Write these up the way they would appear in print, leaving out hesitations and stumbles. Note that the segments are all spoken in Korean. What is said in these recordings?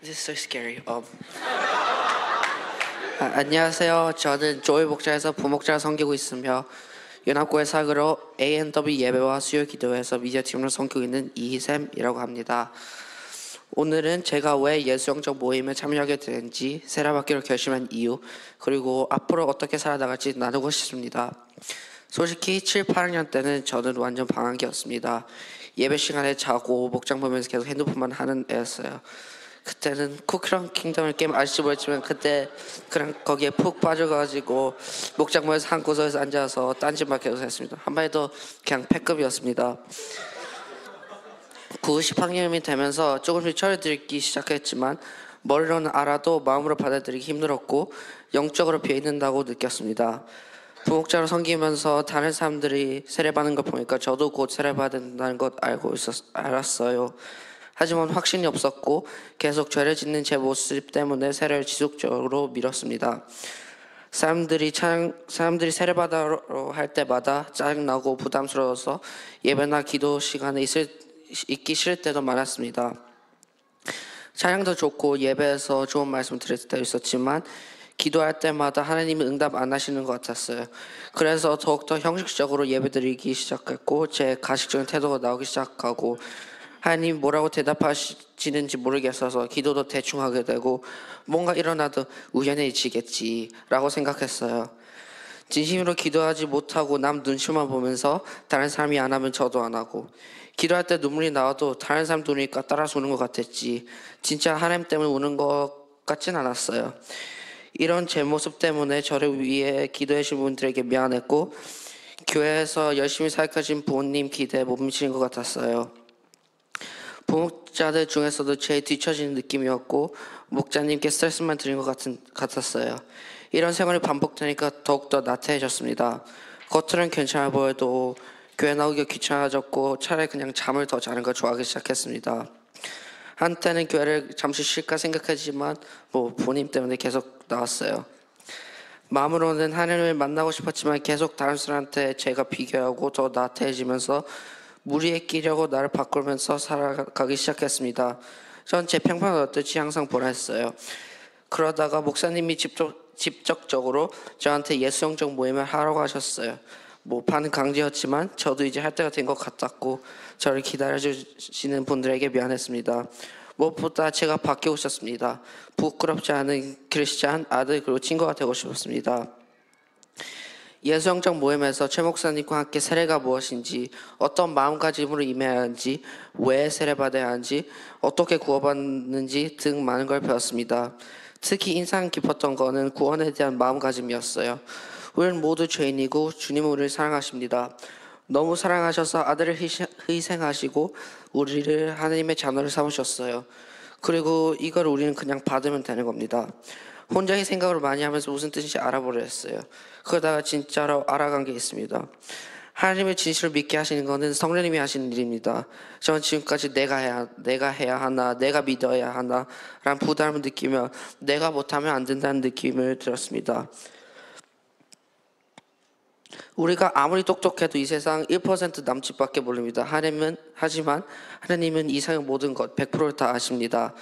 This is so scary. 안녕하세요. 저는 조의 목자에서 부목자를 섬기고 있으며 연합고의 사역으로 A&W 예배와 수요 기도회에서 미디어팀으로 섬기고 있는 이희샘이라고 합니다. 오늘은 제가 왜 예수영적 모임에 참여하게 되는지, 세례받기로 결심한 이유, 그리고 앞으로 어떻게 살아나갈지 나누고 싶습니다. 솔직히 7, 8학년 때는 저는 완전 방황기였습니다. 예배 시간에 자고 목장 보면서 계속 핸드폰만 하는 애였어요. 그때는 쿠키랑 킹덤을 게임 아시지 모르겠지만 그때 그냥 거기에 푹 빠져가지고 목장 모여서 한 구석에서 앉아서 딴짓만 계속 했습니다. 한마디도 그냥 패급이었습니다. 9, 10학년이 되면서 조금씩 철이 들기 시작했지만 머리로는 알아도 마음으로 받아들이기 힘들었고 영적으로 비어있는다고 느꼈습니다. 부목자로 섬기면서 다른 사람들이 세례받는 걸 보니까 저도 곧 세례받는다는 것 알았어요. 하지만 확신이 없었고 계속 죄를 짓는 제 모습 때문에 세례를 지속적으로 미뤘습니다. 사람들이 세례받으러 할 때마다 짜증나고 부담스러워서 예배나 기도 시간에 있기 싫을 때도 많았습니다. 찬양도 좋고 예배에서 좋은 말씀 들을 때도 있었지만 기도할 때마다 하나님이 응답 안 하시는 것 같았어요. 그래서 더욱더 형식적으로 예배드리기 시작했고 제 가식적인 태도가 나오기 시작하고 하나님이 뭐라고 대답하시는지 모르겠어서 기도도 대충 하게 되고 뭔가 일어나도 우연해지겠지라고 생각했어요. 진심으로 기도하지 못하고 남 눈치만 보면서 다른 사람이 안 하면 저도 안 하고 기도할 때 눈물이 나와도 다른 사람 눈이니까 따라서 우는 것 같았지 진짜 하나님 때문에 우는 것 같진 않았어요. 이런 제 모습 때문에 저를 위해 기도해 주신 분들에게 미안했고 교회에서 열심히 사역하신 부모님 기대에 못 미치는 것 같았어요. 부목자들 중에서도 제일 뒤처지는 느낌이었고 목자님께 스트레스만 드린 것 같았어요. 이런 생활이 반복되니까 더욱더 나태해졌습니다. 겉으로는 괜찮아 보여도 교회 나오기가 귀찮아졌고 차라리 그냥 잠을 더 자는 걸 좋아하기 시작했습니다. 한때는 교회를 잠시 쉴까 생각했지만 부모님 때문에 계속 나왔어요. 마음으로는 하나님을 만나고 싶었지만 계속 다른 사람한테 제가 비교하고 더 나태해지면서 무리에 끼려고 나를 바꾸면서 살아가기 시작했습니다. 전 제 평판을 어떻지 항상 보냈어요. 그러다가 목사님이 직접적으로 저한테 예수영적 모임을 하라고 하셨어요. 반은 강제였지만 저도 이제 할 때가 된 것 같았고 저를 기다려주시는 분들에게 미안했습니다. 무엇보다 제가 바뀌고 싶습니다. 부끄럽지 않은 크리스찬 아들 그리고 친구가 되고 싶었습니다. 예수영적 모임에서 최 목사님과 함께 세례가 무엇인지, 어떤 마음가짐으로 임해야 하는지, 왜 세례받아야 하는지, 어떻게 구원받는지 등 많은 걸 배웠습니다. 특히 인상 깊었던 거는 구원에 대한 마음가짐이었어요. 우리는 모두 죄인이고 주님은 우리를 사랑하십니다. 너무 사랑하셔서 아들을 희생하시고 우리를 하나님의 자녀를 삼으셨어요. 그리고 이걸 우리는 그냥 받으면 되는 겁니다. 혼자의 생각으로 많이 하면서 무슨 뜻인지 알아보려 했어요. 그러다가 진짜로 알아간 게 있습니다. 하나님의 진실을 믿게 하시는 것은 성령님이 하시는 일입니다. 저는 지금까지 내가 해야 하나, 내가 믿어야 하나 라는 부담을 느끼며 내가 못하면 안 된다는 느낌을 들었습니다. 우리가 아무리 똑똑해도 이 세상 1% 남짓밖에 모릅니다. 하지만 하나님은 이상의 모든 것 100%를 다 아십니다.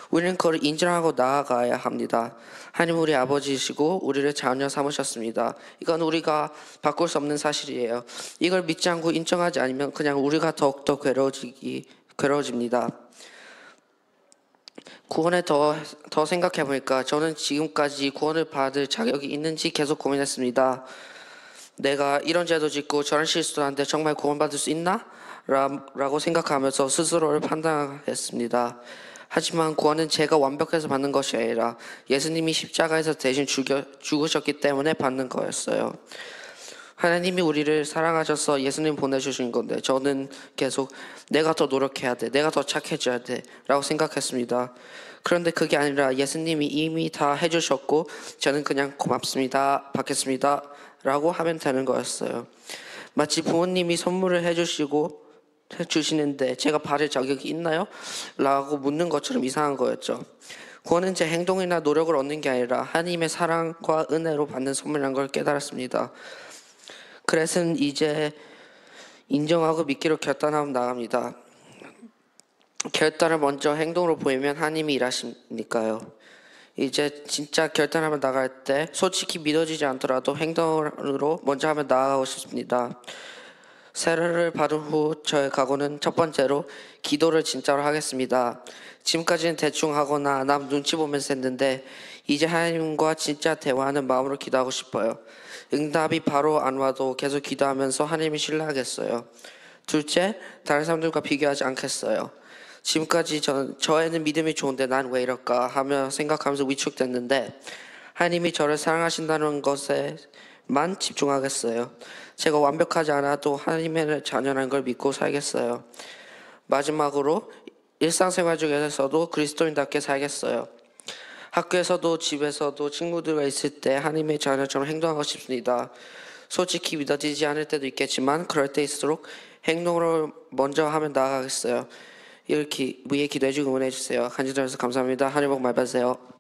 우리는 그걸 인정하고 나아가야 합니다. 하나님 우리 아버지이시고 우리를 자녀 삼으셨습니다. 이건 우리가 바꿀 수 없는 사실이에요. 이걸 믿지 않고 인정하지 않으면 그냥 우리가 더욱더 괴로워집니다. 구원에 더 생각해보니까 저는 지금까지 구원을 받을 자격이 있는지 계속 고민했습니다. 내가 이런 죄도 짓고 저런 실수도 하는데 정말 구원받을 수 있나? 라고 생각하면서 스스로를 판단했습니다. 하지만 구원은 제가 완벽해서 받는 것이 아니라 예수님이 십자가에서 대신 죽으셨기 때문에 받는 거였어요. 하나님이 우리를 사랑하셔서 예수님 보내주신 건데 저는 계속 내가 더 노력해야 돼, 내가 더 착해져야 돼 라고 생각했습니다. 그런데 그게 아니라 예수님이 이미 다 해주셨고 저는 그냥 고맙습니다, 받겠습니다 라고 하면 되는 거였어요. 마치 부모님이 선물을 해주시는데 제가 받을 자격이 있나요? 라고 묻는 것처럼 이상한 거였죠. 구원은 제 행동이나 노력을 얻는 게 아니라 하나님의 사랑과 은혜로 받는 선물이라는 걸 깨달았습니다. 그래서 이제 인정하고 믿기로 결단하고 나갑니다. 결단을 먼저 행동으로 보이면 하나님이 일하시니까요. 이제 진짜 결단하면 나갈 때 솔직히 믿어지지 않더라도 행동으로 먼저 하면 나아가고 싶습니다. 세례를 받은 후 저의 각오는 첫 번째로 기도를 진짜로 하겠습니다. 지금까지는 대충 하거나 남 눈치 보면서 했는데 이제 하나님과 진짜 대화하는 마음으로 기도하고 싶어요. 응답이 바로 안 와도 계속 기도하면서 하나님을 신뢰하겠어요. 둘째, 다른 사람들과 비교하지 않겠어요. 지금까지 저에는 믿음이 좋은데 난 왜 이럴까 하며 생각하면서 위축됐는데 하나님이 저를 사랑하신다는 것에만 집중하겠어요. 제가 완벽하지 않아도 하나님의 자녀라는 걸 믿고 살겠어요. 마지막으로 일상생활 중에서도 그리스도인답게 살겠어요. 학교에서도 집에서도 친구들과 있을 때 하나님의 자녀처럼 행동하고 싶습니다. 솔직히 믿어지지 않을 때도 있겠지만 그럴 때일수록 행동으로 먼저 하면 나아가겠어요. 이렇게 위에 기도해주고 응원해주세요. 간절히 감사합니다. 하늘 복 많이 받으세요.